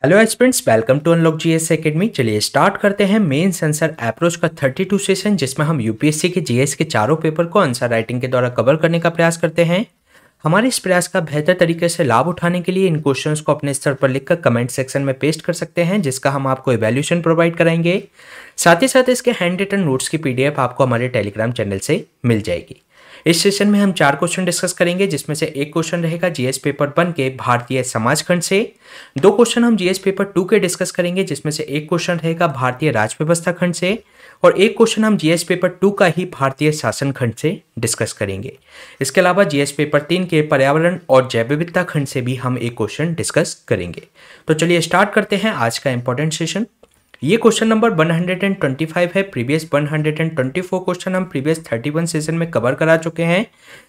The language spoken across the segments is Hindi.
Hello aspirants, welcome to unlock GS academy. चलिए स्टार्ट करते हैं मेंस आंसर अप्रोच का 32 सेशन, जिसमें हम यूपीएससी के जीएस के चारों पेपर को आंसर राइटिंग के द्वारा कवर करने का प्रयास करते हैं। हमारे इस प्रयास का बेहतर तरीके से लाभ उठाने के लिए इन क्वेश्चंस को अपने स्तर पर लिखकर कमेंट सेक्शन में पेस्ट कर सकते हैं, जिसका हम आपको इवैल्यूएशन प्रोवाइड कराएंगे। साथ ही साथ इसके हैंड रिटन नोट्स की पीडीएफ आपको हमारे टेलीग्राम चैनल से मिल जाएगी। इस सेशन में हम 4 क्वेश्चन डिस्कस करेंगे, जिसमें से एक क्वेश्चन रहेगा जीएस पेपर 1 के भारतीय समाज खंड से। 2 क्वेश्चन हम जीएस पेपर 2 के डिस्कस करेंगे, जिसमें से एक क्वेश्चन रहेगा भारतीय राज व्यवस्था खंड से और एक क्वेश्चन हम जीएस पेपर 2 का ही भारतीय शासन खंड से डिस्कस करेंगे। इसके अलावा जीएस पेपर 3 के पर्यावरण और जैव विविधता खंड से भी हम एक क्वेश्चन डिस्कस करेंगे। तो चलिए स्टार्ट करते हैं आज का इंपॉर्टेंट सेशन। ये क्वेश्चन नंबर 125 है। प्रीवियस 124 क्वेश्चन हम प्रीवियस 31 सेशन में कवर करा चुके हैं,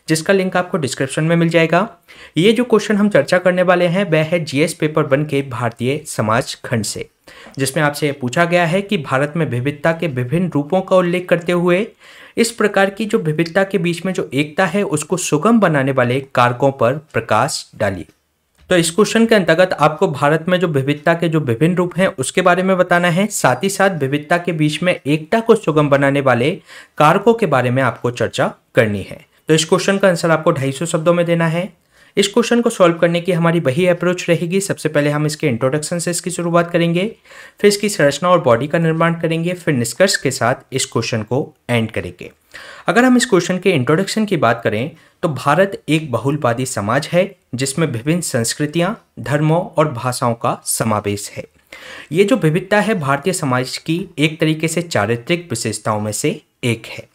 जिसका लिंक आपको डिस्क्रिप्शन में मिल जाएगा। ये जो क्वेश्चन हम चर्चा करने वाले हैं वह है जीएस पेपर 1 के भारतीय समाज खंड से, जिसमें आपसे पूछा गया है कि भारत में विविधता के विभिन्न रूपों का उल्लेख करते हुए इस प्रकार की जो विविधता के बीच में जो एकता है उसको सुगम बनाने वाले कारकों पर प्रकाश डालिए। तो इस क्वेश्चन के अंतर्गत आपको भारत में जो विविधता के जो विभिन्न रूप हैं उसके बारे में बताना है, साथ ही साथ विविधता के बीच में एकता को सुगम बनाने वाले कारकों के बारे में आपको चर्चा करनी है। तो इस क्वेश्चन का आंसर आपको 250 शब्दों में देना है। इस क्वेश्चन को सॉल्व करने की हमारी वही अप्रोच रहेगी। सबसे पहले हम इसके इंट्रोडक्शन से इसकी शुरुआत करेंगे, फिर इसकी संरचना और बॉडी का निर्माण करेंगे, फिर निष्कर्ष के साथ इस क्वेश्चन को एंड करेंगे। अगर हम इस क्वेश्चन के इंट्रोडक्शन की बात करें तो भारत एक बहुलवादी समाज है, जिसमें विभिन्न संस्कृतियां, धर्मों और भाषाओं का समावेश है। ये जो विविधता है भारतीय समाज की एक तरीके से चारित्रिक विशेषताओं में से एक है।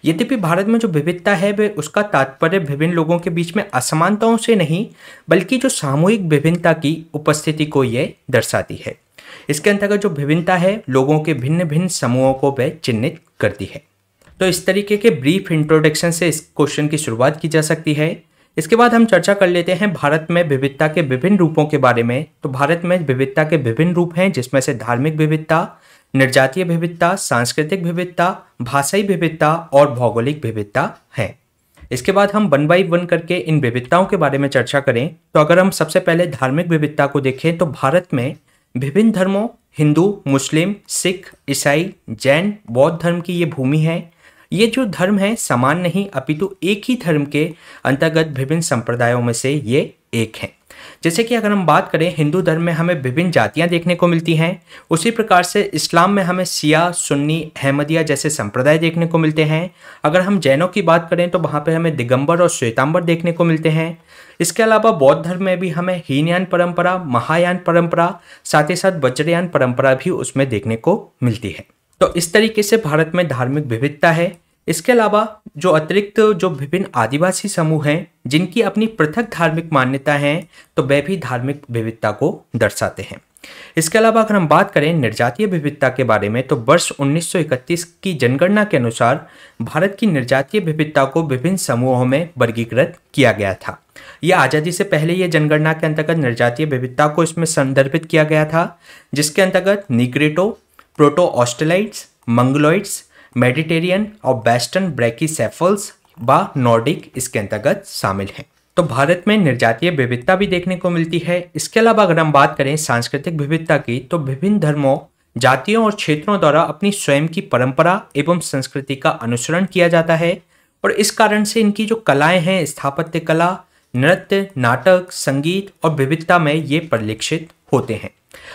यद्यपि भारत में जो विविधता है वह उसका तात्पर्य विभिन्न लोगों के बीच में असमानताओं से नहीं, बल्कि जो सामूहिक विभिन्नता की उपस्थिति को यह दर्शाती है। इसके अंतर्गत जो विभिन्नता है लोगों के भिन्न भिन्न समूहों को वह चिन्हित करती है। तो इस तरीके के ब्रीफ इंट्रोडक्शन से इस क्वेश्चन की शुरुआत की जा सकती है। इसके बाद हम चर्चा कर लेते हैं भारत में विविधता के विभिन्न रूपों के बारे में। तो भारत में विविधता के विभिन्न रूप हैं, जिसमें से धार्मिक विविधता, निर्जातीय विविधता, सांस्कृतिक विविधता, भाषाई विविधता और भौगोलिक विविधता है। इसके बाद हम 1 बाय 1 करके इन विविधताओं के बारे में चर्चा करें तो अगर हम सबसे पहले धार्मिक विविधता को देखें तो भारत में विभिन्न धर्मों हिंदू, मुस्लिम, सिख, ईसाई, जैन, बौद्ध धर्म की ये भूमि है। ये जो धर्म है समान नहीं अपितु एक ही धर्म के अंतर्गत विभिन्न संप्रदायों में से ये एक है। जैसे कि अगर हम बात करें हिंदू धर्म में हमें विभिन्न जातियां देखने को मिलती हैं, उसी प्रकार से इस्लाम में हमें शिया, सुन्नी, अहमदिया जैसे संप्रदाय देखने को मिलते हैं। अगर हम जैनों की बात करें तो वहाँ पे हमें दिगंबर और श्वेतांबर देखने को मिलते हैं। इसके अलावा बौद्ध धर्म में भी हमें हीनयान परंपरा, महायान परंपरा, साथ ही साथ वज्रयान परंपरा भी उसमें देखने को मिलती है। तो इस तरीके से भारत में धार्मिक विविधता है। इसके अलावा जो अतिरिक्त जो विभिन्न आदिवासी समूह हैं जिनकी अपनी पृथक धार्मिक मान्यता है तो वे भी धार्मिक विविधता को दर्शाते हैं। इसके अलावा अगर हम बात करें निर्जातीय विविधता के बारे में तो वर्ष 1931 की जनगणना के अनुसार भारत की निर्जातीय विविधता को विभिन्न समूहों में वर्गीकृत किया गया था। यह आज़ादी से पहले ये जनगणना के अंतर्गत निर्जातीय विविधता को इसमें संदर्भित किया गया था, जिसके अंतर्गत निग्रेटो, प्रोटो ऑस्ट्रेलाइट्स, मंगलोइड्स, मेडिटेरियन और वेस्टर्न ब्रैकीसेफल्स व नॉर्डिक इसके अंतर्गत शामिल हैं। तो भारत में निर्जातीय विविधता भी देखने को मिलती है। इसके अलावा अगर हम बात करें सांस्कृतिक विविधता की तो विभिन्न धर्मों, जातियों और क्षेत्रों द्वारा अपनी स्वयं की परंपरा एवं संस्कृति का अनुसरण किया जाता है और इस कारण से इनकी जो कलाएं हैं, स्थापत्य कला, नृत्य, नाटक, संगीत और विविधता में ये परिलक्षित होते हैं।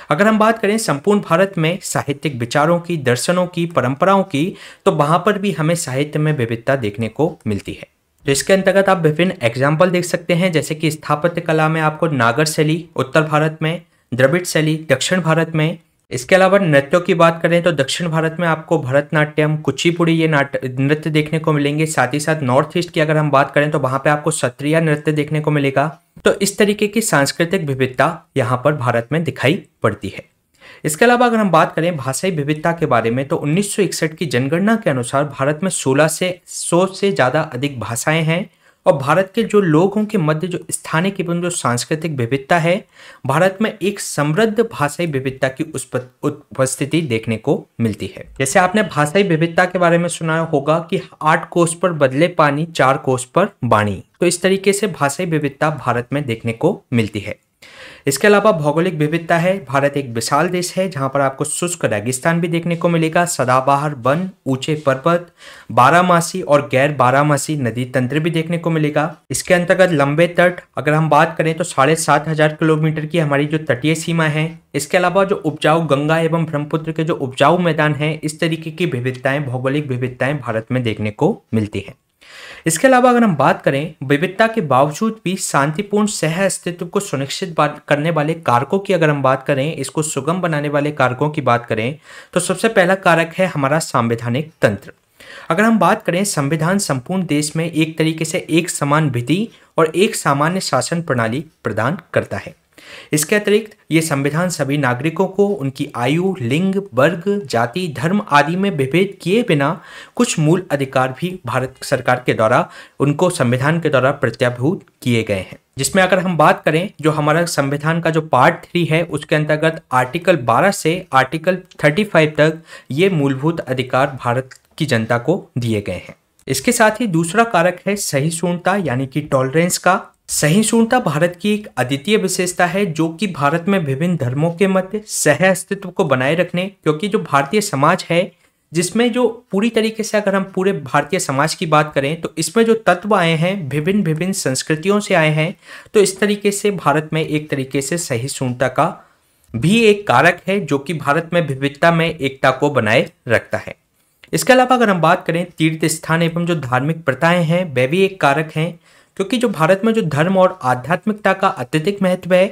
अगर हम बात करें संपूर्ण भारत में साहित्यिक विचारों की, दर्शनों की, परंपराओं की तो वहां पर भी हमें साहित्य में विविधता देखने को मिलती है। तो इसके अंतर्गत आप विभिन्न एग्जाम्पल देख सकते हैं, जैसे कि स्थापत्य कला में आपको नागर शैली उत्तर भारत में, द्रविड़ शैली दक्षिण भारत में। इसके अलावा नृत्यों की बात करें तो दक्षिण भारत में आपको भरतनाट्यम, कुचिपुड़ी ये नृत्य देखने को मिलेंगे। साथ ही साथ नॉर्थ ईस्ट की अगर हम बात करें तो वहां पे आपको सत्रिया नृत्य देखने को मिलेगा। तो इस तरीके की सांस्कृतिक विविधता यहाँ पर भारत में दिखाई पड़ती है। इसके अलावा अगर हम बात करें भाषाई विविधता के बारे में तो 1961 की जनगणना के अनुसार भारत में 16 से 100 से ज़्यादा अधिक भाषाएं हैं और भारत के जो लोगों के मध्य जो स्थानिक एवं जो सांस्कृतिक विविधता है, भारत में एक समृद्ध भाषाई विविधता की उपस्थिति देखने को मिलती है। जैसे आपने भाषाई विविधता के बारे में सुना होगा कि 8 कोस पर बदले पानी, 4 कोस पर वाणी। तो इस तरीके से भाषाई विविधता भारत में देखने को मिलती है। इसके अलावा भौगोलिक विविधता है, भारत एक विशाल देश है जहां पर आपको शुष्क रेगिस्तान भी देखने को मिलेगा, सदाबहार वन, ऊंचे पर्वत, बारहमासी और गैर बारहमासी नदी तंत्र भी देखने को मिलेगा। इसके अंतर्गत लंबे तट अगर हम बात करें तो 7,500 किलोमीटर की हमारी जो तटीय सीमा है। इसके अलावा जो उपजाऊ गंगा एवं ब्रह्मपुत्र के जो उपजाऊ मैदान हैं, इस तरीके की विविधताएं, भौगोलिक विविधताएं भारत में देखने को मिलती हैं। इसके अलावा अगर हम बात करें विविधता के बावजूद भी शांतिपूर्ण सह अस्तित्व को सुनिश्चित करने वाले कारकों की अगर हम बात करें, इसको सुगम बनाने वाले कारकों की बात करें, तो सबसे पहला कारक है हमारा संवैधानिक तंत्र। अगर हम बात करें, संविधान संपूर्ण देश में एक तरीके से एक समान विधि और एक सामान्य शासन प्रणाली प्रदान करता है। इसके अतिरिक्त ये संविधान सभी नागरिकों को उनकी आयु, लिंग, वर्ग, जाति, धर्म आदि में विभेद किए बिना कुछ मूल अधिकार भी भारत सरकार के द्वारा उनको संविधान के द्वारा प्रत्याभूत किए गए हैं। जिसमें अगर हम बात करें, जो हमारा संविधान का जो पार्ट 3 है उसके अंतर्गत आर्टिकल 12 से आर्टिकल 35 तक ये मूलभूत अधिकार भारत की जनता को दिए गए हैं। इसके साथ ही दूसरा कारक है सहिष्णुता यानी कि टॉलरेंस का। सहिष्णुता भारत की एक अद्वितीय विशेषता है जो कि भारत में विभिन्न धर्मों के मध्य सह अस्तित्व को बनाए रखने, क्योंकि जो भारतीय समाज है जिसमें जो पूरी तरीके से अगर हम पूरे भारतीय समाज की बात करें तो इसमें जो तत्व आए हैं विभिन्न विभिन्न संस्कृतियों से आए हैं, तो इस तरीके से भारत में एक तरीके से सहिष्णुता का भी एक कारक है जो कि भारत में विविधता में एकता को बनाए रखता है। इसके अलावा अगर हम बात करें, तीर्थ स्थान एवं जो धार्मिक प्रथाएं हैं वह भी एक कारक हैं, क्योंकि जो भारत में जो धर्म और आध्यात्मिकता का अत्यधिक महत्व है,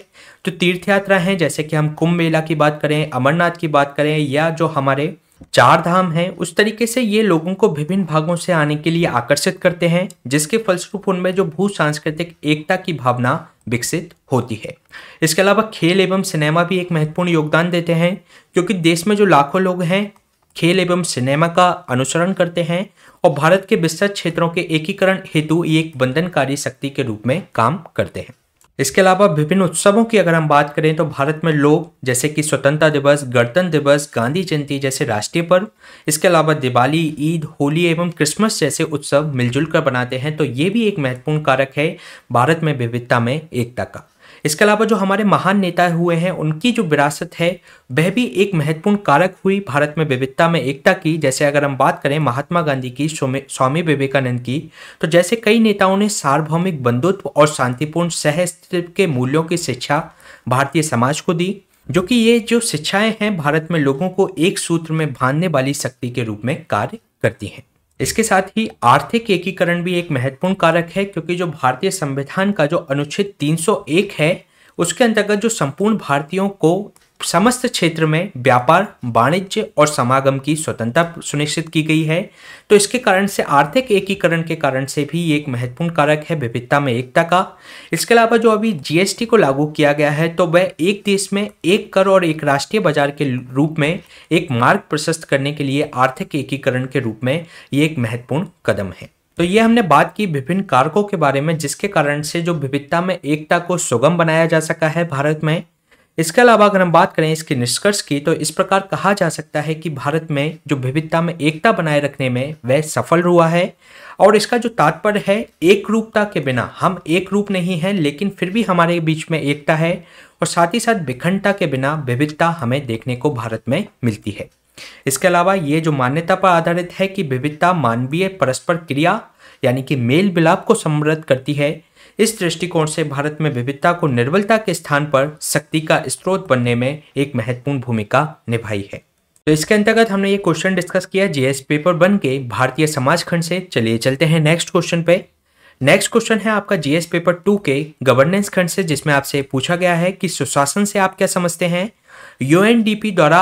जो तीर्थ यात्रा है जैसे कि हम कुंभ मेला की बात करें, अमरनाथ की बात करें या जो हमारे 4 धाम हैं, उस तरीके से ये लोगों को विभिन्न भागों से आने के लिए आकर्षित करते हैं, जिसके फलस्वरूप उनमें जो भू सांस्कृतिक एकता की भावना विकसित होती है। इसके अलावा खेल एवं सिनेमा भी एक महत्वपूर्ण योगदान देते हैं, क्योंकि देश में जो लाखों लोग हैं खेल एवं सिनेमा का अनुसरण करते हैं और भारत के विस्तृत क्षेत्रों के एकीकरण हेतु ये एक बंधनकारी शक्ति के रूप में काम करते हैं। इसके अलावा विभिन्न उत्सवों की अगर हम बात करें तो भारत में लोग जैसे कि स्वतंत्रता दिवस, गणतंत्र दिवस, गांधी जयंती जैसे राष्ट्रीय पर्व, इसके अलावा दिवाली, ईद, होली एवं क्रिसमस जैसे उत्सव मिलजुल कर बनाते हैं, तो ये भी एक महत्वपूर्ण कारक है भारत में विविधता में एकता का। इसके अलावा जो हमारे महान नेता हुए हैं उनकी जो विरासत है वह भी एक महत्वपूर्ण कारक हुई भारत में विविधता में एकता की। जैसे अगर हम बात करें महात्मा गांधी की, स्वामी विवेकानंद की, तो जैसे कई नेताओं ने सार्वभौमिक बंधुत्व और शांतिपूर्ण सह अस्तित्व के मूल्यों की शिक्षा भारतीय समाज को दी, जो कि ये जो शिक्षाएं हैं भारत में लोगों को एक सूत्र में बांधने वाली शक्ति के रूप में कार्य करती हैं। इसके साथ ही आर्थिक एकीकरण भी एक महत्वपूर्ण कारक है, क्योंकि जो भारतीय संविधान का जो अनुच्छेद 301 है उसके अंतर्गत जो संपूर्ण भारतीयों को समस्त क्षेत्र में व्यापार, वाणिज्य और समागम की स्वतंत्रता सुनिश्चित की गई है। तो इसके कारण से आर्थिक एकीकरण के कारण से भी ये एक महत्वपूर्ण कारक है विविधता में एकता का। इसके अलावा जो अभी जीएसटी को लागू किया गया है तो वह एक देश में एक कर और एक राष्ट्रीय बाजार के रूप में एक मार्ग प्रशस्त करने के लिए आर्थिक एकीकरण के रूप में ये एक महत्वपूर्ण कदम है। तो ये हमने बात की विभिन्न कारकों के बारे में जिसके कारण से जो विविधता में एकता को सुगम बनाया जा सका है भारत में। इसके अलावा अगर हम बात करें इसके निष्कर्ष की तो इस प्रकार कहा जा सकता है कि भारत में जो विविधता में एकता बनाए रखने में वह सफल हुआ है। और इसका जो तात्पर्य है, एक रूपता के बिना हम एक रूप नहीं हैं, लेकिन फिर भी हमारे बीच में एकता है और साथ ही साथ विखंडता के बिना विविधता हमें देखने को भारत में मिलती है। इसके अलावा ये जो मान्यता पर आधारित है कि विविधता मानवीय परस्पर क्रिया यानी कि मेल मिलाप को समृद्ध करती है, इस दृष्टिकोण से भारत में विविधता को निर्बलता के स्थान पर शक्ति का स्रोत बनने में एक महत्वपूर्ण भूमिका निभाई है। तो इसके अंतर्गत हमने ये क्वेश्चन डिस्कस किया जीएस पेपर 1 के भारतीय समाज खंड से। चलिए चलते हैं नेक्स्ट क्वेश्चन पे। नेक्स्ट क्वेश्चन है आपका जीएस पेपर 2 के गवर्नेंस खंड से, जिसमें आपसे पूछा गया है कि सुशासन से आप क्या समझते हैं। यूएनडीपी द्वारा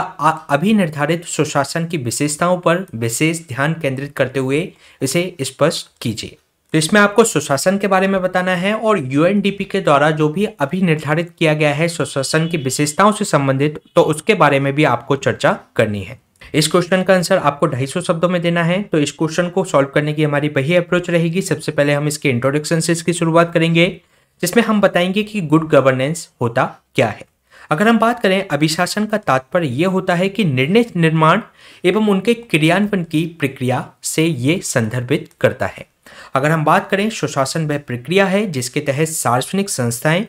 अभी निर्धारित सुशासन की विशेषताओं पर विशेष ध्यान केंद्रित करते हुए इसे स्पष्ट कीजिए। तो इसमें आपको सुशासन के बारे में बताना है और यूएनडीपी के द्वारा जो भी अभी निर्धारित किया गया है सुशासन की विशेषताओं से संबंधित, तो उसके बारे में भी आपको चर्चा करनी है। इस क्वेश्चन का आंसर आपको 250 शब्दों में देना है। तो इस क्वेश्चन को सॉल्व करने की हमारी वही अप्रोच रहेगी। सबसे पहले हम इसके इंट्रोडक्शन से इसकी शुरुआत करेंगे, जिसमें हम बताएंगे कि गुड गवर्नेंस होता क्या है। अगर हम बात करें, अभिशासन का तात्पर्य यह होता है कि निर्णय निर्माण एवं उनके क्रियान्वयन की प्रक्रिया से ये संदर्भित करता है। अगर हम बात करें, सुशासन वह प्रक्रिया है जिसके तहत सार्वजनिक संस्थाएं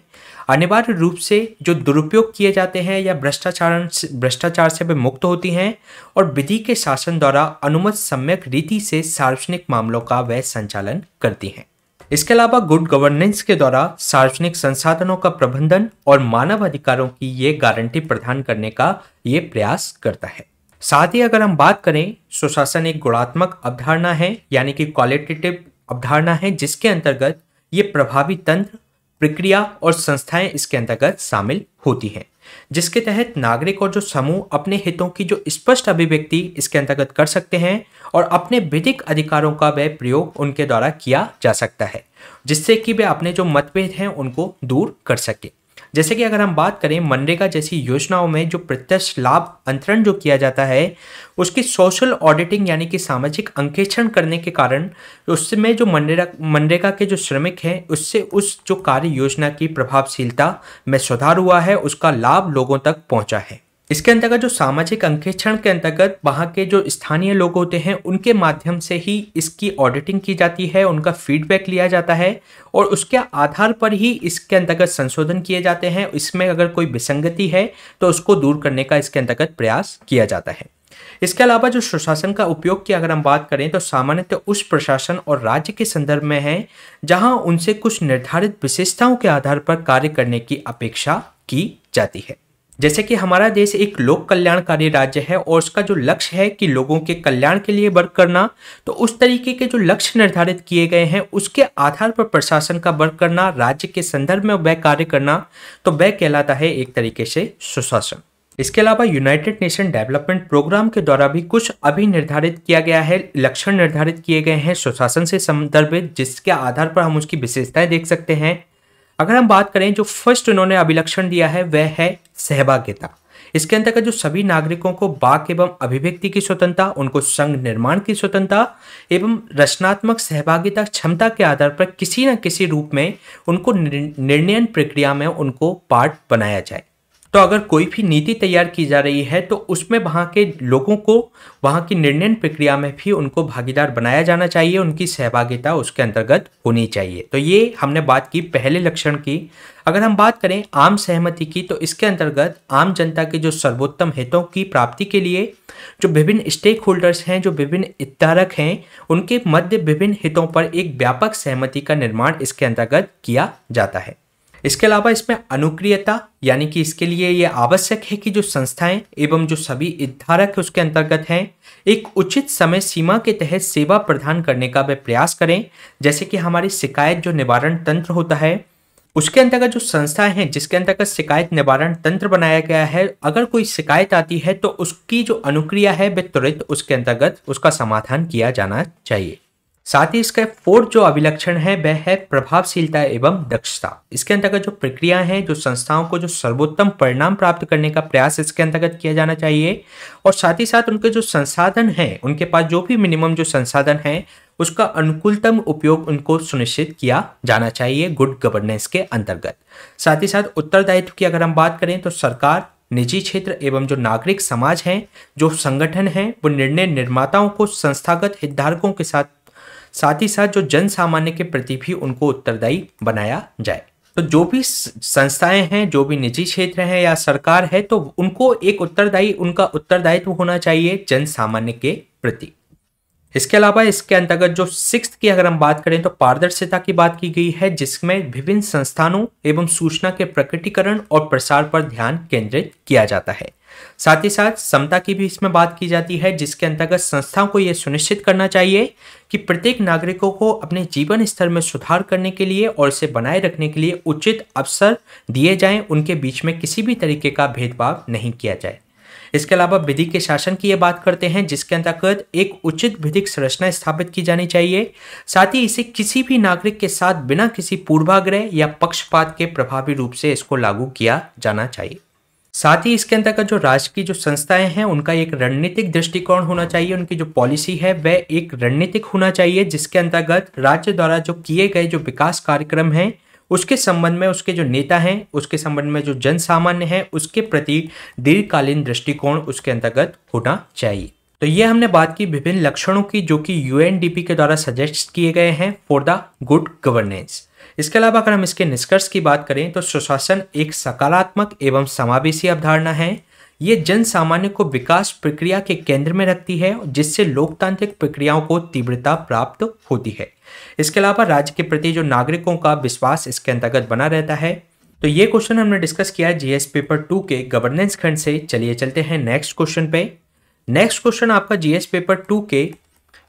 अनिवार्य रूप से जो दुरुपयोग किए जाते हैं या भ्रष्टाचार से वे मुक्त होती हैं और विधि के शासन द्वारा अनुमत सम्यक रीति से सार्वजनिक मामलों का वह संचालन करती हैं। इसके अलावा गुड गवर्नेंस के द्वारा सार्वजनिक संसाधनों का प्रबंधन और मानव अधिकारों की ये गारंटी प्रदान करने का ये प्रयास करता है। साथ ही अगर हम बात करें, सुशासन एक गुणात्मक अवधारणा है, यानी कि क्वालिटेटिव अवधारणा है, जिसके अंतर्गत ये प्रभावी तंत्र, प्रक्रिया और संस्थाएं इसके अंतर्गत शामिल होती हैं, जिसके तहत नागरिक और जो समूह अपने हितों की जो स्पष्ट अभिव्यक्ति इसके अंतर्गत कर सकते हैं और अपने विधिक अधिकारों का वह प्रयोग उनके द्वारा किया जा सकता है, जिससे कि वे अपने जो मतभेद हैं उनको दूर कर सके। जैसे कि अगर हम बात करें, मनरेगा जैसी योजनाओं में जो प्रत्यक्ष लाभ अंतरण जो किया जाता है उसकी सोशल ऑडिटिंग यानी कि सामाजिक अंकेक्षण करने के कारण उसमें जो मनरेगा के जो श्रमिक हैं उससे उस जो कार्य योजना की प्रभावशीलता में सुधार हुआ है, उसका लाभ लोगों तक पहुंचा है। इसके अंतर्गत जो सामाजिक अंकेक्षण के अंतर्गत वहाँ के जो स्थानीय लोग होते हैं उनके माध्यम से ही इसकी ऑडिटिंग की जाती है, उनका फीडबैक लिया जाता है और उसके आधार पर ही इसके अंतर्गत संशोधन किए जाते हैं। इसमें अगर कोई विसंगति है तो उसको दूर करने का इसके अंतर्गत प्रयास किया जाता है। इसके अलावा जो सुशासन का उपयोग की अगर हम बात करें तो सामान्यतः उस प्रशासन और राज्य के संदर्भ में है जहां उनसे कुछ निर्धारित विशेषताओं के आधार पर कार्य करने की अपेक्षा की जाती है। जैसे कि हमारा देश एक लोक कल्याणकारी राज्य है और उसका जो लक्ष्य है कि लोगों के कल्याण के लिए वर्क करना, तो उस तरीके के जो लक्ष्य निर्धारित किए गए हैं उसके आधार पर प्रशासन का वर्क करना, राज्य के संदर्भ में वह कार्य करना, तो वह कहलाता है एक तरीके से सुशासन। इसके अलावा यूनाइटेड नेशन डेवलपमेंट प्रोग्राम के द्वारा भी कुछ अभी निर्धारित किया गया है, लक्षण निर्धारित किए गए हैं सुशासन से संदर्भित, जिसके आधार पर हम उसकी विशेषताएं देख सकते हैं। अगर हम बात करें, जो फर्स्ट उन्होंने अभिलक्षण दिया है वह है सहभागिता। इसके अंतर्गत जो सभी नागरिकों को वाक एवं अभिव्यक्ति की स्वतंत्रता, उनको संघ निर्माण की स्वतंत्रता एवं रचनात्मक सहभागिता क्षमता के आधार पर किसी न किसी रूप में उनको निर्णयन प्रक्रिया में उनको पार्ट बनाया जाए। तो अगर कोई भी नीति तैयार की जा रही है तो उसमें वहाँ के लोगों को वहाँ की निर्णय प्रक्रिया में भी उनको भागीदार बनाया जाना चाहिए, उनकी सहभागिता उसके अंतर्गत होनी चाहिए। तो ये हमने बात की पहले लक्षण की। अगर हम बात करें आम सहमति की, तो इसके अंतर्गत आम जनता के जो सर्वोत्तम हितों की प्राप्ति के लिए जो विभिन्न स्टेक होल्डर्स हैं, जो विभिन्न हितधारक हैं, उनके मध्य विभिन्न हितों पर एक व्यापक सहमति का निर्माण इसके अंतर्गत किया जाता है। इसके अलावा इसमें अनुक्रियता, यानी कि इसके लिए ये आवश्यक है कि जो संस्थाएं एवं जो सभी हितधारक उसके अंतर्गत हैं एक उचित समय सीमा के तहत सेवा प्रदान करने का वे प्रयास करें। जैसे कि हमारी शिकायत जो निवारण तंत्र होता है उसके अंतर्गत जो संस्थाएं हैं जिसके अंतर्गत शिकायत निवारण तंत्र बनाया गया है, अगर कोई शिकायत आती है तो उसकी जो अनुक्रिया है वे तुरंत उसके अंतर्गत उसका समाधान किया जाना चाहिए। साथ ही इसका फोर्थ जो अभिलक्षण है वह है प्रभावशीलता एवं दक्षता। इसके अंतर्गत जो प्रक्रिया है, जो संस्थाओं को जो सर्वोत्तम परिणाम प्राप्त करने का प्रयास इसके अंतर्गत किया जाना चाहिए और साथ ही साथ उनके जो संसाधन हैं, उनके पास जो भी मिनिमम जो संसाधन है उसका अनुकूलतम उपयोग उनको सुनिश्चित किया जाना चाहिए गुड गवर्नेंस के अंतर्गत। साथ ही साथ उत्तरदायित्व की अगर हम बात करें तो सरकार, निजी क्षेत्र एवं जो नागरिक समाज हैं, जो संगठन हैं, वो निर्णय निर्माताओं को संस्थागत हितधारकों के साथ ही साथ जो जन सामान्य के प्रति भी उनको उत्तरदायी बनाया जाए। तो जो भी संस्थाएं हैं, जो भी निजी क्षेत्र हैं या सरकार है, तो उनको एक उनका उत्तरदायित्व होना चाहिए जन सामान्य के प्रति। इसके अलावा इसके अंतर्गत जो सिक्स्थ की अगर हम बात करें तो पारदर्शिता की बात की गई है, जिसमें विभिन्न संस्थानों एवं सूचना के प्रकटीकरण और प्रसार पर ध्यान केंद्रित किया जाता है। साथ ही साथ समता की भी इसमें बात की जाती है, जिसके अंतर्गत संस्थाओं को यह सुनिश्चित करना चाहिए कि प्रत्येक नागरिकों को अपने जीवन स्तर में सुधार करने के लिए और इसे बनाए रखने के लिए उचित अवसर दिए जाएं, उनके बीच में किसी भी तरीके का भेदभाव नहीं किया जाए। इसके अलावा विधि के शासन की ये बात करते हैं, जिसके अंतर्गत एक उचित विधिक संरचना स्थापित की जानी चाहिए। साथ ही इसे किसी भी नागरिक के साथ बिना किसी पूर्वाग्रह या पक्षपात के प्रभावी रूप से इसको लागू किया जाना चाहिए। साथ ही इसके अंतर्गत जो राज्य की जो संस्थाएं हैं उनका एक रणनीतिक दृष्टिकोण होना चाहिए, उनकी जो पॉलिसी है वह एक रणनीतिक होना चाहिए, जिसके अंतर्गत राज्य द्वारा जो किए गए जो विकास कार्यक्रम हैं उसके संबंध में उसके जो नेता हैं, उसके संबंध में जो जन सामान्य है उसके प्रति दीर्घकालीन दृष्टिकोण उसके अंतर्गत होना चाहिए। तो ये हमने बात की विभिन्न लक्षणों की जो कि यूएनडीपी के द्वारा सजेस्ट किए गए हैं फॉर द गुड गवर्नेंस। इसके अलावा अगर हम इसके निष्कर्ष की बात करें तो सुशासन एक सकारात्मक एवं समावेशी अवधारणा है। ये जन सामान्य को विकास प्रक्रिया के केंद्र में रखती है जिससे लोकतांत्रिक प्रक्रियाओं को तीव्रता प्राप्त होती है। इसके अलावा राज्य के प्रति जो नागरिकों का विश्वास इसके अंतर्गत बना रहता है। तो ये क्वेश्चन हमने डिस्कस किया जीएस पेपर 2 के गवर्नेंस खंड से। चलिए चलते हैं नेक्स्ट क्वेश्चन पे। नेक्स्ट क्वेश्चन आपका जीएस पेपर 2 के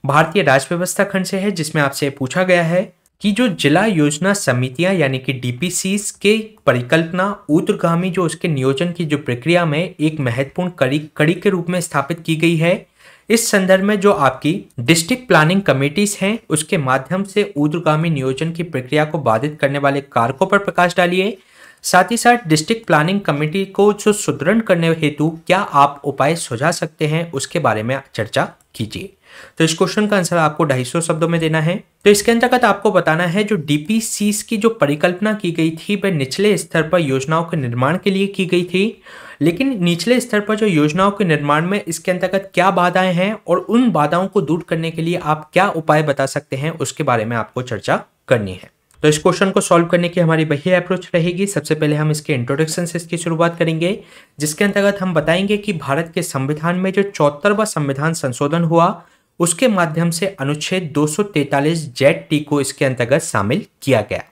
भारतीय राज्य व्यवस्था खंड से है, जिसमें आपसे पूछा गया है कि जो जिला योजना समितियां यानी कि डीपीसीस के परिकल्पना ऊर्ध्वगामी जो उसके नियोजन की जो प्रक्रिया में एक महत्वपूर्ण कड़ी के रूप में स्थापित की गई है। इस संदर्भ में जो आपकी डिस्ट्रिक्ट प्लानिंग कमेटीज हैं उसके माध्यम से ऊर्ध्वगामी नियोजन की प्रक्रिया को बाधित करने वाले कारकों पर प्रकाश डालिए। साथ ही साथ डिस्ट्रिक्ट प्लानिंग कमेटी को जो सुदृढ़ करने हेतु क्या आप उपाय सुझा सकते हैं उसके बारे में चर्चा कीजिए। तो इस क्वेश्चन का आंसर आपको 250 शब्दों में देना है। तो इसके अंतर्गत आपको बताना है जो डीपीसीस की जो परिकल्पना की गई थी वह निचले स्तर पर योजनाओं के निर्माण के लिए की गई थी, लेकिन निचले स्तर पर जो योजनाओं के निर्माण में इसके अंतर्गत क्या बाधाएं हैं और उन बाधाओं को दूर करने के लिए आप क्या उपाय बता सकते हैं उसके बारे में आपको चर्चा करनी है। तो इस क्वेश्चन को सॉल्व करने की हमारी वही अप्रोच रहेगी। सबसे पहले हम इसके इंट्रोडक्शन से इसकी शुरुआत करेंगे, जिसके अंतर्गत हम बताएंगे कि भारत के संविधान में जो 74वां संविधान संशोधन हुआ उसके माध्यम से अनुच्छेद 243 ZT को इसके अंतर्गत शामिल किया गया।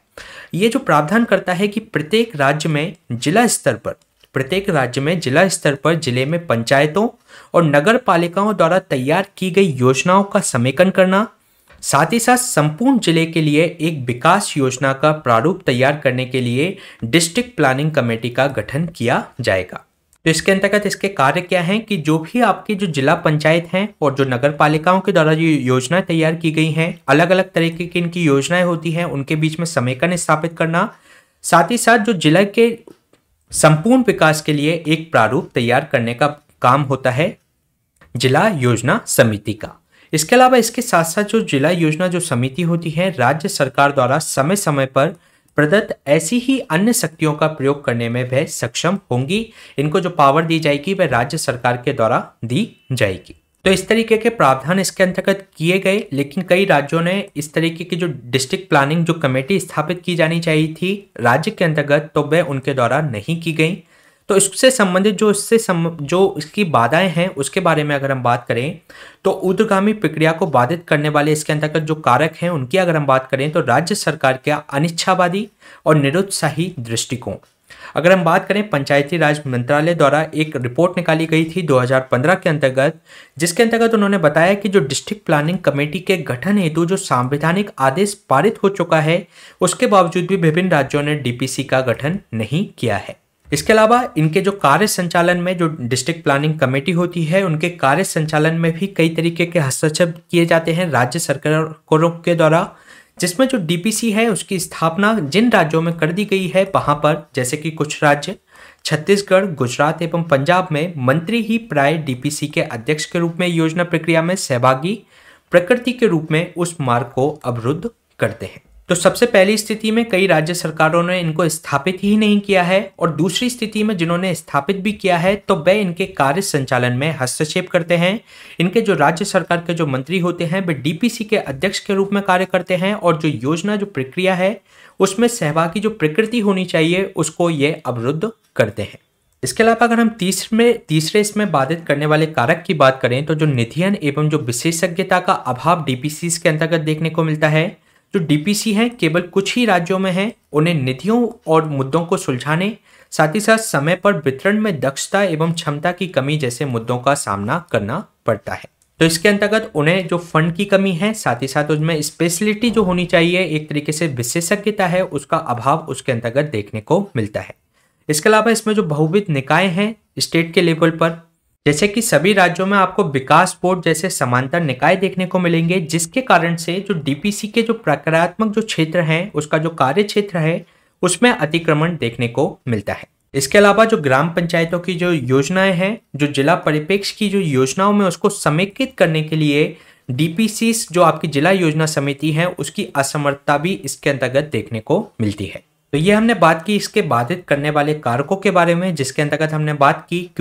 ये जो प्रावधान करता है कि प्रत्येक राज्य में जिला स्तर पर जिले में पंचायतों और नगर पालिकाओं द्वारा तैयार की गई योजनाओं का समेकन करना, साथ ही साथ संपूर्ण जिले के लिए एक विकास योजना का प्रारूप तैयार करने के लिए डिस्ट्रिक्ट प्लानिंग कमेटी का गठन किया जाएगा। तो इसके अंतर्गत इसके कार्य क्या हैं कि जो भी आपकी जो जिला पंचायत हैं और जो नगर पालिकाओं के द्वारा जो योजनाएं तैयार की गई हैं, अलग अलग तरीके की इनकी योजनाएं होती हैं, उनके बीच में समेकन स्थापित करना, साथ ही साथ जो जिला के संपूर्ण विकास के लिए एक प्रारूप तैयार करने का काम होता है जिला योजना समिति का। इसके अलावा इसके साथ साथ जो जिला योजना जो समिति होती है राज्य सरकार द्वारा समय समय पर प्रदत्त ऐसी ही अन्य शक्तियों का प्रयोग करने में वह सक्षम होंगी। इनको जो पावर दी जाएगी वह राज्य सरकार के द्वारा दी जाएगी। तो इस तरीके के प्रावधान इसके अंतर्गत किए गए, लेकिन कई राज्यों ने इस तरीके की जो डिस्ट्रिक्ट प्लानिंग जो कमेटी स्थापित की जानी चाहिए थी राज्य के अंतर्गत तो वह उनके द्वारा नहीं की गई। तो इससे संबंधित जो इसकी बाधाएं हैं उसके बारे में अगर हम बात करें तो ऊर्ध्वगामी प्रक्रिया को बाधित करने वाले इसके अंतर्गत जो कारक हैं उनकी अगर हम बात करें तो राज्य सरकार का अनिच्छावादी और निरुत्साही दृष्टिकोण। अगर हम बात करें पंचायती राज मंत्रालय द्वारा एक रिपोर्ट निकाली गई थी 2015 के अंतर्गत, जिसके अंतर्गत उन्होंने बताया कि जो डिस्ट्रिक्ट प्लानिंग कमेटी के गठन हेतु जो संवैधानिक आदेश पारित हो चुका है उसके बावजूद भी विभिन्न राज्यों ने डीपीसी का गठन नहीं किया है। इसके अलावा इनके जो कार्य संचालन में जो डिस्ट्रिक्ट प्लानिंग कमेटी होती है उनके कार्य संचालन में भी कई तरीके के हस्तक्षेप किए जाते हैं राज्य सरकारों के द्वारा, जिसमें जो डीपीसी है उसकी स्थापना जिन राज्यों में कर दी गई है वहां पर, जैसे कि कुछ राज्य छत्तीसगढ़, गुजरात एवं पंजाब में मंत्री ही प्राय डीपीसी के अध्यक्ष के रूप में योजना प्रक्रिया में सहभागी प्रकृति के रूप में उस मार्ग को अवरुद्ध करते हैं। तो सबसे पहली स्थिति में कई राज्य सरकारों ने इनको स्थापित ही नहीं किया है और दूसरी स्थिति में जिन्होंने स्थापित भी किया है तो वे इनके कार्य संचालन में हस्तक्षेप करते हैं। इनके जो राज्य सरकार के जो मंत्री होते हैं वे डीपीसी के अध्यक्ष के रूप में कार्य करते हैं और जो योजना जो प्रक्रिया है उसमें सहभागी जो प्रकृति होनी चाहिए उसको ये अवरुद्ध करते हैं। इसके अलावा अगर हम तीसरे इसमें बाधित करने वाले कारक की बात करें तो जो निधियन एवं जो विशेषज्ञता का अभाव डीपीसी के अंतर्गत देखने को मिलता है। जो डीपीसी हैं केवल कुछ ही राज्यों में हैं, उन्हें निधियों और मुद्दों को सुलझाने साथ ही साथ समय पर वितरण में दक्षता एवं क्षमता की कमी जैसे मुद्दों का सामना करना पड़ता है। तो इसके अंतर्गत उन्हें जो फंड की कमी है साथ ही साथ उसमें स्पेशलिटी जो होनी चाहिए एक तरीके से विशेषज्ञता है उसका अभाव उसके अंतर्गत देखने को मिलता है। इसके अलावा इसमें जो बहुविध निकाय हैं स्टेट के लेवल पर, जैसे कि सभी राज्यों में आपको विकास बोर्ड जैसे समांतर निकाय देखने को मिलेंगे, जिसके कारण से जो डीपीसी के जो प्रक्रियात्मक जो क्षेत्र हैं उसका जो कार्य क्षेत्र है उसमें अतिक्रमण देखने को मिलता है। इसके अलावा जो ग्राम पंचायतों की जो योजनाएं हैं जो जिला परिप्रेक्ष्य की जो योजनाओं में उसको समेकित करने के लिए डीपीसी जो आपकी जिला योजना समिति है उसकी असमर्थता भी इसके अंतर्गत देखने को मिलती है। तो ये हमने बात की इसके बाधित करने वाले कारकों के बारे में, जिसके अंतर्गत हमने बात की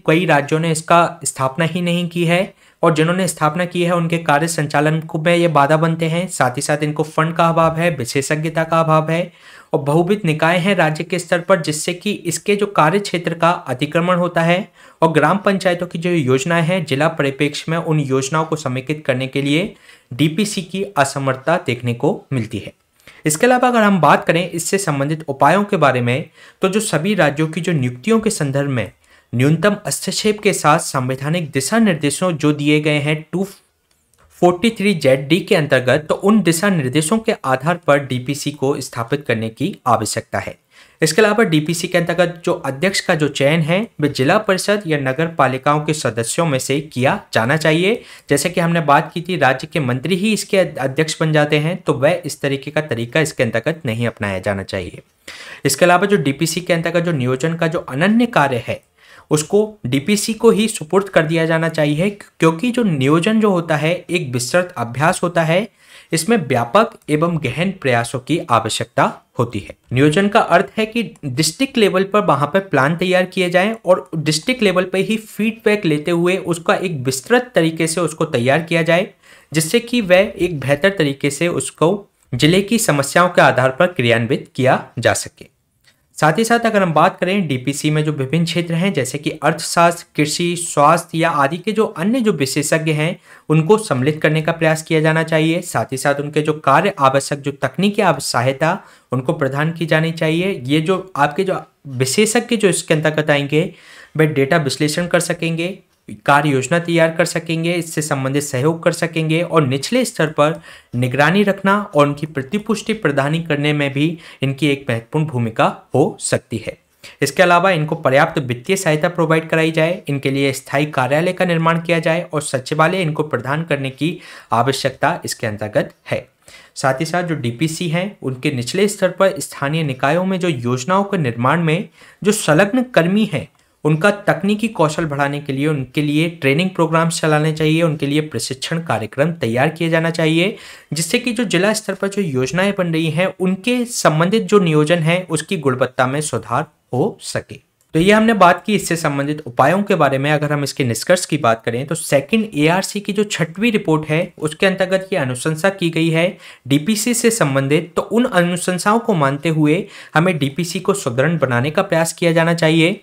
कई राज्यों ने इसका स्थापना ही नहीं की है और जिन्होंने स्थापना की है उनके कार्य संचालन को में ये बाधा बनते हैं। साथ ही साथ इनको फंड का अभाव है, विशेषज्ञता का अभाव है और बहुविध निकाय हैं राज्य के स्तर पर, जिससे कि इसके जो कार्य क्षेत्र का अतिक्रमण होता है और ग्राम पंचायतों की जो योजनाएं हैं जिला परिप्रेक्ष्य में उन योजनाओं को समेकित करने के लिए डीपीसी की असमर्थता देखने को मिलती है। इसके अलावा अगर हम बात करें इससे संबंधित उपायों के बारे में, तो जो सभी राज्यों की जो नियुक्तियों के संदर्भ में न्यूनतम हस्तक्षेप के साथ संवैधानिक दिशा निर्देशों जो दिए गए हैं 243ZD के अंतर्गत, तो उन दिशा निर्देशों के आधार पर डीपीसी को स्थापित करने की आवश्यकता है। इसके अलावा डीपीसी के अंतर्गत जो अध्यक्ष का जो चयन है वह जिला परिषद या नगर पालिकाओं के सदस्यों में से किया जाना चाहिए। जैसे कि हमने बात की थी राज्य के मंत्री ही इसके अध्यक्ष बन जाते हैं, तो वह इस तरीके का तरीका इसके अंतर्गत नहीं अपनाया जाना चाहिए। इसके अलावा जो डीपीसी के अंतर्गत जो नियोजन का जो अनन्य कार्य है उसको डीपीसी को ही सुपुर्द कर दिया जाना चाहिए, क्योंकि जो नियोजन जो होता है एक विस्तृत अभ्यास होता है, इसमें व्यापक एवं गहन प्रयासों की आवश्यकता होती है। नियोजन का अर्थ है कि डिस्ट्रिक्ट लेवल पर वहां पर प्लान तैयार किए जाएं और डिस्ट्रिक्ट लेवल पर ही फीडबैक लेते हुए उसका एक विस्तृत तरीके से उसको तैयार किया जाए, जिससे कि वह एक बेहतर तरीके से उसको जिले की समस्याओं के आधार पर क्रियान्वित किया जा सके। साथ ही साथ अगर हम बात करें डीपीसी में जो विभिन्न क्षेत्र हैं जैसे कि अर्थशास्त्र, कृषि, स्वास्थ्य या आदि के जो अन्य जो विशेषज्ञ हैं उनको सम्मिलित करने का प्रयास किया जाना चाहिए। साथ ही साथ उनके जो कार्य आवश्यक जो तकनीकी सहायता उनको प्रदान की जानी चाहिए। ये जो आपके जो विशेषज्ञ जो इसके अंतर्गत आएंगे वे डेटा विश्लेषण कर सकेंगे, कार्य योजना तैयार कर सकेंगे, इससे संबंधित सहयोग कर सकेंगे और निचले स्तर पर निगरानी रखना और उनकी प्रतिपुष्टि प्रदान करने में भी इनकी एक महत्वपूर्ण भूमिका हो सकती है। इसके अलावा इनको पर्याप्त वित्तीय सहायता प्रोवाइड कराई जाए, इनके लिए स्थायी कार्यालय का निर्माण किया जाए और सचिवालय इनको प्रदान करने की आवश्यकता इसके अंतर्गत है। साथ ही साथ जो डीपीसी हैं उनके निचले स्तर पर स्थानीय निकायों में जो योजनाओं के निर्माण में जो संलग्न कर्मी हैं उनका तकनीकी कौशल बढ़ाने के लिए उनके लिए ट्रेनिंग प्रोग्राम्स चलाने चाहिए, उनके लिए प्रशिक्षण कार्यक्रम तैयार किए जाना चाहिए, जिससे कि जो जिला स्तर पर जो योजनाएं बन रही हैं उनके संबंधित जो नियोजन है उसकी गुणवत्ता में सुधार हो सके। तो ये हमने बात की इससे संबंधित उपायों के बारे में। अगर हम इसके निष्कर्ष की बात करें तो सेकंड एआरसी की जो 6वीं रिपोर्ट है उसके अंतर्गत ये अनुशंसा की गई है डीपीसी से संबंधित। तो उन अनुशंसाओं को मानते हुए हमें डीपीसी को सुदृढ़ बनाने का प्रयास किया जाना चाहिए।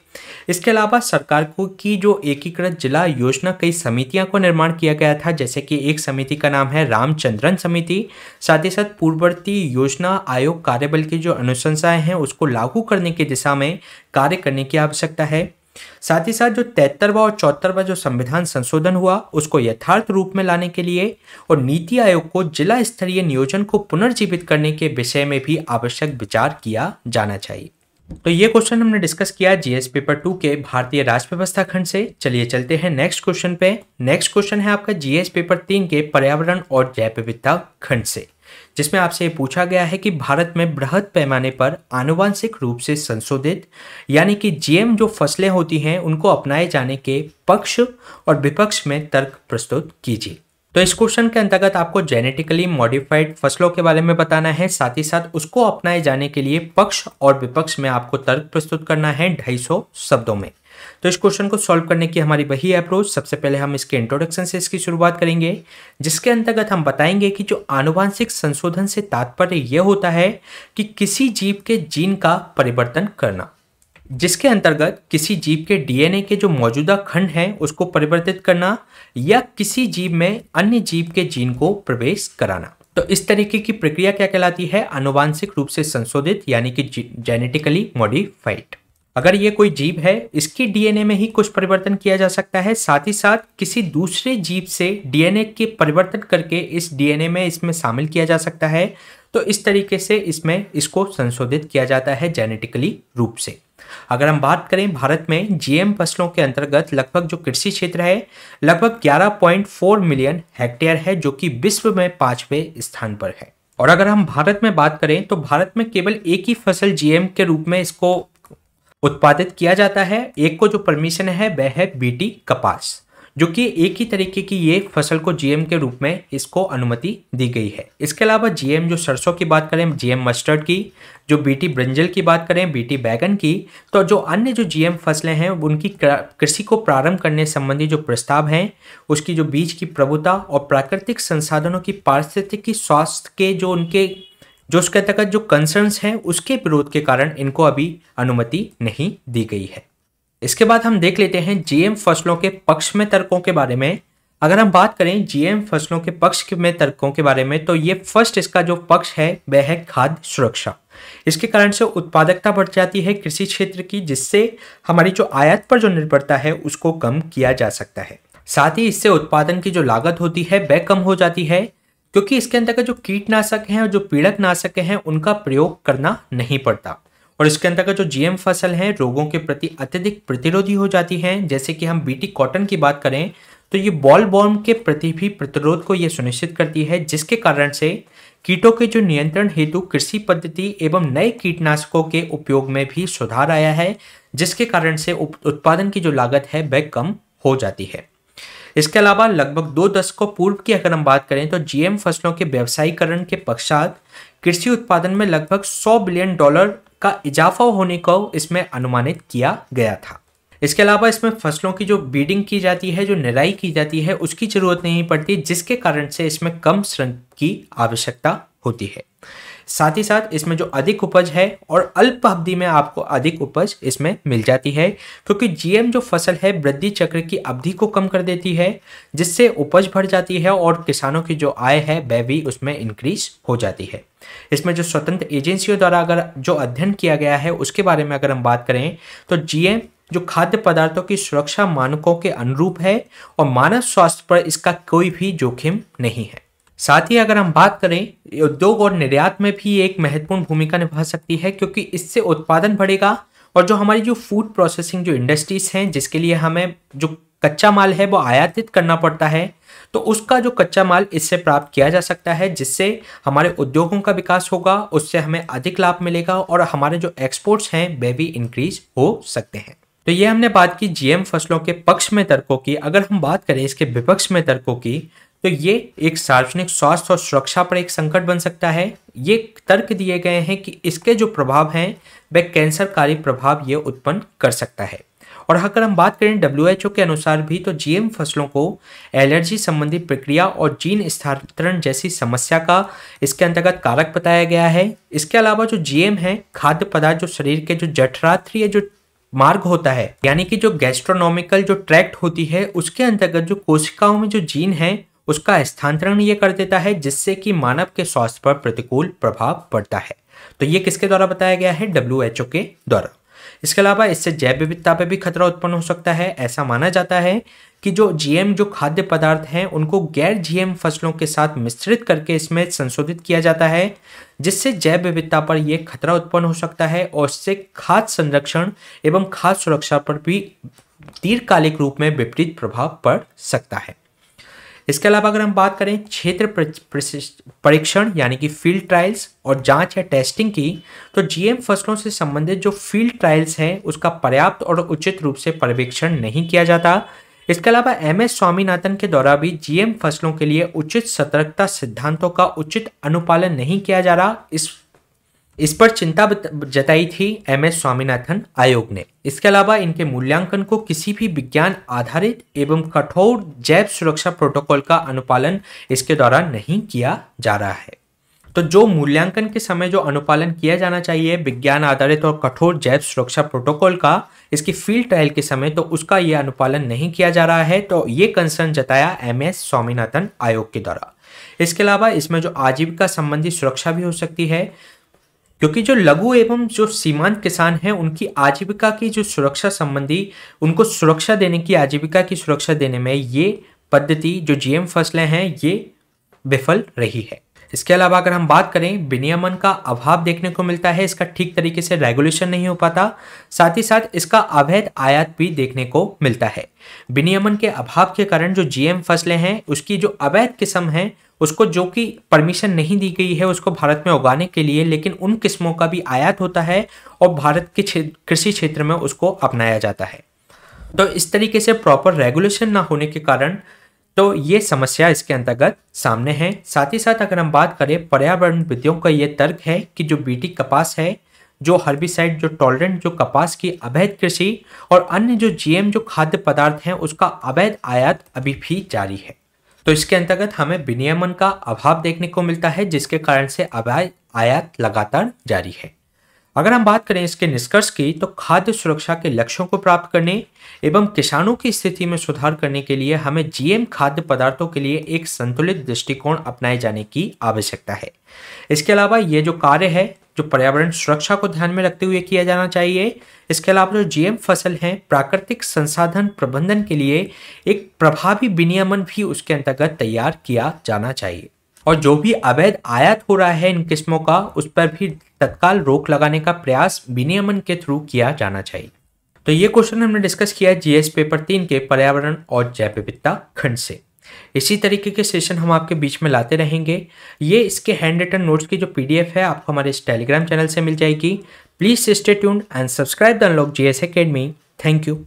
इसके अलावा सरकार को की जो एकीकृत जिला योजना कई समितियां को निर्माण किया गया था, जैसे कि एक समिति का नाम है रामचंद्रन समिति। साथ ही साथ पूर्ववर्ती योजना आयोग कार्यबल की जो अनुशंसाएं हैं उसको लागू करने की दिशा में कार्य करने की आवश्यकता है। साथ ही साथ जो 73वां और 74वां जो संविधान संशोधन हुआ उसको यथार्थ रूप में लाने के लिए और नीति आयोग को जिला स्तरीय नियोजन को पुनर्जीवित करने के विषय में भी आवश्यक विचार किया जाना चाहिए। तो ये क्वेश्चन हमने डिस्कस किया जीएस पेपर 2 के भारतीय राज्य व्यवस्था खंड से। चलिए चलते हैं नेक्स्ट क्वेश्चन पे। नेक्स्ट क्वेश्चन है आपका जीएस पेपर 3 के पर्यावरण और जैव विविधता खंड से, जिसमें आपसे पूछा गया है कि भारत में बृहद पैमाने पर आनुवांशिक रूप से संशोधित यानी कि जीएम जो फसलें होती हैं उनको अपनाए जाने के पक्ष और विपक्ष में तर्क प्रस्तुत कीजिए। तो इस क्वेश्चन के अंतर्गत आपको जेनेटिकली मॉडिफाइड फसलों के बारे में बताना है, साथ ही साथ उसको अपनाए जाने के लिए पक्ष और विपक्ष में आपको तर्क प्रस्तुत करना है 250 शब्दों में। तो इस क्वेश्चन को सॉल्व करने की हमारी वही अप्रोच। सबसे पहले हम इसके इंट्रोडक्शन से इसकी शुरुआत करेंगे, जिसके अंतर्गत हम बताएंगे कि जो आनुवांशिक संशोधन से तात्पर्य यह होता है कि किसी जीव के जीन का परिवर्तन करना, जिसके अंतर्गत किसी जीव के डीएनए के जो मौजूदा खंड हैं उसको परिवर्तित करना या किसी जीव में अन्य जीव के जीन को प्रवेश कराना। तो इस तरीके की प्रक्रिया क्या कहलाती है? आनुवांशिक रूप से संशोधित यानी कि जेनेटिकली मॉडिफाइड। अगर ये कोई जीव है इसके डीएनए में ही कुछ परिवर्तन किया जा सकता है, साथ ही साथ किसी दूसरे जीव से डीएनए के परिवर्तन करके इस डीएनए में इसमें शामिल किया जा सकता है। तो इस तरीके से इसमें इसको संशोधित किया जाता है जेनेटिकली रूप से। अगर हम बात करें भारत में जीएम फसलों के अंतर्गत लगभग जो कृषि क्षेत्र है लगभग 11.4 मिलियन हेक्टेयर है, जो कि विश्व में 5वें स्थान पर है। और अगर हम भारत में बात करें तो भारत में केवल एक ही फसल जीएम के रूप में इसको उत्पादित किया जाता है। एक को जो परमिशन है वह है बीटी कपास। जो कि एक ही तरीके की ये फसल को जीएम के रूप में इसको अनुमति दी गई है। इसके अलावा जीएम जो सरसों की बात करें, जीएम मस्टर्ड की, जो बीटी ब्रिंजल की बात करें, बीटी बैगन की, तो जो अन्य जो जीएम फसलें हैं उनकी कृषि को प्रारंभ करने संबंधी जो प्रस्ताव हैं, उसकी जो बीज की प्रभुता और प्राकृतिक संसाधनों की पारिस्थितिकी स्वास्थ्य के जो उनके जो उसके तहत जो कंसर्न्स हैं उसके विरोध के कारण इनको अभी अनुमति नहीं दी गई है। इसके बाद हम देख लेते हैं जीएम फसलों के पक्ष में तर्कों के बारे में। अगर हम बात करें जीएम फसलों के पक्ष में तर्कों के बारे में, तो ये फर्स्ट इसका जो पक्ष है वह है खाद्य सुरक्षा। इसके कारण से उत्पादकता बढ़ जाती है कृषि क्षेत्र की, जिससे हमारी जो आयात पर जो निर्भरता है उसको कम किया जा सकता है। साथ ही इससे उत्पादन की जो लागत होती है वह कम हो जाती है, क्योंकि इसके अंतर्गत जो कीटनाशक हैं और जो पीड़कनाशक हैं उनका प्रयोग करना नहीं पड़ता। और इसके अंतर्गत जो जीएम फसल हैं रोगों के प्रति अत्यधिक प्रतिरोधी हो जाती हैं। जैसे कि हम बीटी कॉटन की बात करें तो ये बॉल वॉर्म के प्रति भी प्रतिरोध को ये सुनिश्चित करती है, जिसके कारण से कीटों के जो नियंत्रण हेतु कृषि पद्धति एवं नए कीटनाशकों के उपयोग में भी सुधार आया है, जिसके कारण से उत्पादन की जो लागत है वह कम हो जाती है। इसके अलावा लगभग 2 दशकों पूर्व की अगर हम बात करें तो जीएम फसलों के व्यवसायीकरण के पश्चात कृषि उत्पादन में लगभग $100 बिलियन का इजाफा होने को इसमें अनुमानित किया गया था। इसके अलावा इसमें फसलों की जो बीडिंग की जाती है, जो निराई की जाती है, उसकी जरूरत नहीं पड़ती, जिसके कारण से इसमें कम श्रम की आवश्यकता होती है। साथ ही साथ इसमें जो अधिक उपज है और अल्प अवधि में आपको अधिक उपज इसमें मिल जाती है, क्योंकि जीएम जो फसल है वृद्धि चक्र की अवधि को कम कर देती है, जिससे उपज बढ़ जाती है और किसानों की जो आय है वह भी उसमें इंक्रीज हो जाती है। इसमें जो स्वतंत्र एजेंसियों द्वारा अगर जो अध्ययन किया गया है उसके बारे में अगर हम बात करें तो जीएम जो खाद्य पदार्थों की सुरक्षा मानकों के अनुरूप है और मानव स्वास्थ्य पर इसका कोई भी जोखिम नहीं है। साथ ही अगर हम बात करें उद्योग और निर्यात में भी एक महत्वपूर्ण भूमिका निभा सकती है, क्योंकि इससे उत्पादन बढ़ेगा और जो हमारी जो फूड प्रोसेसिंग जो इंडस्ट्रीज हैं जिसके लिए हमें जो कच्चा माल है वो आयातित करना पड़ता है, तो उसका जो कच्चा माल इससे प्राप्त किया जा सकता है, जिससे हमारे उद्योगों का विकास होगा, उससे हमें अधिक लाभ मिलेगा और हमारे जो एक्सपोर्ट्स हैं वे भी इंक्रीज हो सकते हैं। तो ये हमने बात की जीएम फसलों के पक्ष में तर्कों की। अगर हम बात करें इसके विपक्ष में तर्कों की तो ये एक सार्वजनिक स्वास्थ्य और सुरक्षा पर एक संकट बन सकता है। ये तर्क दिए गए हैं कि इसके जो प्रभाव हैं वह कैंसरकारी प्रभाव ये उत्पन्न कर सकता है। और अगर हम बात करें WHO के अनुसार भी तो जीएम फसलों को एलर्जी संबंधी प्रक्रिया और जीन स्थानांतरण जैसी समस्या का इसके अंतर्गत कारक बताया गया है। इसके अलावा जो जीएम है खाद्य पदार्थ जो शरीर के जो जठरांत्रिय जो मार्ग होता है, यानी कि जो गैस्ट्रोनॉमिकल जो ट्रैक्ट होती है उसके अंतर्गत जो कोशिकाओं में जो जीन है उसका स्थानांतरण ये कर देता है, जिससे कि मानव के स्वास्थ्य पर प्रतिकूल प्रभाव पड़ता है। तो ये किसके द्वारा बताया गया है? WHO के द्वारा। इसके अलावा इससे जैव विविधता पर भी खतरा उत्पन्न हो सकता है। ऐसा माना जाता है कि जो जीएम जो खाद्य पदार्थ हैं उनको गैर जीएम फसलों के साथ मिश्रित करके इसमें संशोधित किया जाता है, जिससे जैव विविधता पर यह खतरा उत्पन्न हो सकता है और इससे खाद्य संरक्षण एवं खाद्य सुरक्षा पर भी दीर्घकालिक रूप में विपरीत प्रभाव पड़ सकता है। इसके अलावा अगर हम बात करें क्षेत्र परीक्षण यानी कि फील्ड ट्रायल्स और जांच या टेस्टिंग की, तो जीएम फसलों से संबंधित जो फील्ड ट्रायल्स हैं उसका पर्याप्त और उचित रूप से पर्यवेक्षण नहीं किया जाता। इसके अलावा MS स्वामीनाथन के द्वारा भी जीएम फसलों के लिए उचित सतर्कता सिद्धांतों का उचित अनुपालन नहीं किया जा रहा, इस पर चिंता जताई थी MS स्वामीनाथन आयोग ने। इसके अलावा इनके मूल्यांकन को किसी भी विज्ञान आधारित एवं कठोर जैव सुरक्षा प्रोटोकॉल का अनुपालन इसके द्वारा नहीं किया जा रहा है। तो जो मूल्यांकन के समय जो अनुपालन किया जाना चाहिए विज्ञान आधारित और कठोर जैव सुरक्षा प्रोटोकॉल का, इसकी फील्ड ट्रायल के समय तो उसका यह अनुपालन नहीं किया जा रहा है। तो ये कंसर्न जताया MS स्वामीनाथन आयोग के द्वारा। इसके अलावा इसमें जो आजीविका संबंधी सुरक्षा भी हो सकती है, क्योंकि जो लघु एवं जो सीमांत किसान हैं उनकी आजीविका की जो सुरक्षा संबंधी उनको सुरक्षा देने की आजीविका की सुरक्षा देने में ये पद्धति जो जीएम फसलें हैं ये विफल रही है। इसके अलावा अगर हम बात करें विनियमन का अभाव देखने को मिलता है, इसका ठीक तरीके से रेगुलेशन नहीं हो पाता, साथ ही साथ इसका अवैध आयात भी देखने को मिलता है। विनियमन के अभाव के कारण जो जीएम फसलें हैं उसकी जो अवैध किस्म है उसको जो कि परमिशन नहीं दी गई है उसको भारत में उगाने के लिए, लेकिन उन किस्मों का भी आयात होता है और भारत के कृषि क्षेत्र में उसको अपनाया जाता है। तो इस तरीके से प्रॉपर रेगुलेशन ना होने के कारण तो ये समस्या इसके अंतर्गत सामने है। साथ ही साथ अगर हम बात करें पर्यावरण विदों का ये तर्क है कि जो बीटी कपास है, जो हर्बिसाइड जो टॉलरेंट जो कपास की अवैध कृषि और अन्य जो जीएम जो खाद्य पदार्थ हैं उसका अवैध आयात अभी भी जारी है। तो इसके अंतर्गत हमें विनियमन का अभाव देखने को मिलता है, जिसके कारण से अवैध आयात लगातार जारी है। अगर हम बात करें इसके निष्कर्ष की, तो खाद्य सुरक्षा के लक्ष्यों को प्राप्त करने एवं किसानों की स्थिति में सुधार करने के लिए हमें जीएम खाद्य पदार्थों के लिए एक संतुलित दृष्टिकोण अपनाए जाने की आवश्यकता है। इसके अलावा ये जो कार्य है जो पर्यावरण सुरक्षा को ध्यान में रखते हुए किया जाना चाहिए। इसके अलावा जो जीएम फसल हैं प्राकृतिक संसाधन प्रबंधन के लिए एक प्रभावी विनियमन भी उसके अंतर्गत तैयार किया जाना चाहिए और जो भी अवैध आयात हो रहा है इन किस्मों का उस पर भी तत्काल रोक लगाने का प्रयास विनियमन के थ्रू किया जाना चाहिए। तो ये क्वेश्चन हमने डिस्कस किया जीएस पेपर 3 के पर्यावरण और जैव विविधता खंड से। इसी तरीके के सेशन हम आपके बीच में लाते रहेंगे। ये इसके हैंड रिटन नोट्स की जो पीडीएफ है आपको हमारे इस टेलीग्राम चैनल से मिल जाएगी। Please stay tuned and subscribe the unlock GS academy. Thank you.